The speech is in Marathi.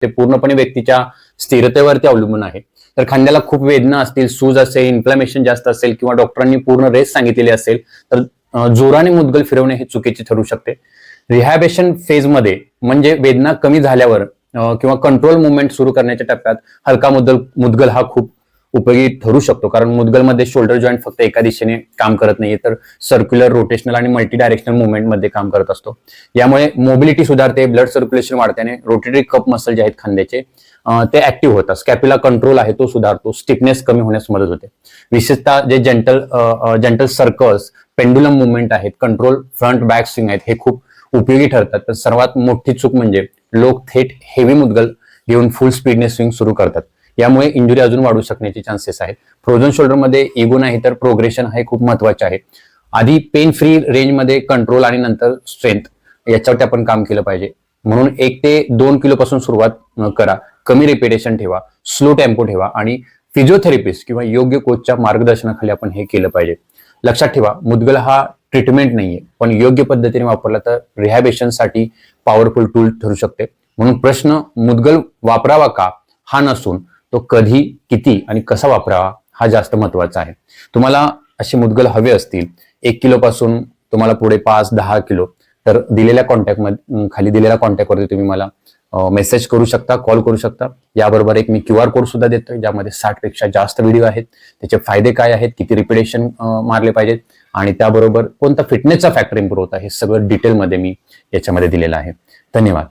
ते पूर्णपणे व्यक्तीच्या स्थिरतेवरती अवलंबून आहे. तर खांद्याला खूप वेदना असतील, सूज असेल, इन्फ्लॅमेशन जास्त असेल किंवा डॉक्टरांनी पूर्ण रेस्ट सांगितलेली असेल तर जोराने मुदगल फिरवणे हे चुकीचे ठरू शकते. रिहॅबिलिटेशन फेजमध्ये म्हणजे वेदना कमी झाल्यावर किंवा कंट्रोल मुवमेंट सुरू करण्याच्या टप्प्यात हलका मुदगल हा खूप उपयोगी ठरू शकतो, कारण मुदगलमध्ये शोल्डर जॉईंट फक्त एका दिशेने काम करत नाहीये, तर सर्क्युलर, रोटेशनल आणि मल्टी डायरेक्शनल मुवमेंटमध्ये काम करत असतो. यामुळे मोबिलिटी सुधारते, ब्लड सर्क्युलेशन वाढते, रोटेटरी कप मसल जे आहेत खांद्याचे ते ऍक्टिव्ह होतात, स्कॅप्युला कंट्रोल आहे तो सुधारतो, स्टिफनेस कमी होण्यास मदत होते. विशेषतः जे जेंटल सर्कल्स, पेंडुलम मुवमेंट आहेत, कंट्रोल फ्रंट बॅक स्विंग आहेत, हे खूप उपयोगी ठरतात. तर सर्वात मोठी चूक म्हणजे लोक थेट हेवी मुदगल घेऊन फुल स्पीडने स्विंग सुरू करतात. यामुळे इंजुरी अजून वाढू शकण्याचे चान्सेस आहेत. फ्रोझन शोल्डरमध्ये इगो नाही तर प्रोग्रेशन हे खूप महत्वाचे आहे. आधी पेन फ्री रेंजमध्ये कंट्रोल आणि नंतर स्ट्रेंथ याच्यावरती आपण काम केलं पाहिजे. म्हणून 1 ते 2 किलो पासून सुरुवात करा. कमी रिपिटेशन ठेवा, स्लो टेम्पो ठेवा आणि फिजिओथेरपिस्ट किंवा योग्य कोचच्या मार्गदर्शनाखाली आपण हे केलं पाहिजे. लक्षात ठेवा, मुदगल हा ट्रीटमेंट नाहीये, पण योग्य पद्धतीने वापरला तर रिहॅबिलिटेशनसाठी पॉवरफुल टूल ठरू शकते. म्हणून प्रश्न मुदगल वापरावा का हा नसून तो कधी, किती आणि कसा वापरावा हा जास्त महत्वाचा आहे. तुम्हाला असे मुदगल हवे असतील 1 किलो पासून तुम्हाला पुढे 5-10 किलो, तर दिलेल्या खाली दिलेल्या कॉन्टॅक्टवरती तुम्ही मला मेसेज करू शकता, कॉल करू शकता. याबरोबर एक मी QR कोड सुद्धा देतोय, ज्यामध्ये 60 पेक्षा जास्त व्हिडिओ आहेत, त्याचे फायदे काय आहेत, किती रिपिटेशन मारले पाहिजेत आणि त्याबरोबर कोणता फिटनेसचा फॅक्टर इम्प्रूव्ह होता, हे सगळं डिटेलमध्ये मी याच्यामध्ये दिलेलं आहे. धन्यवाद.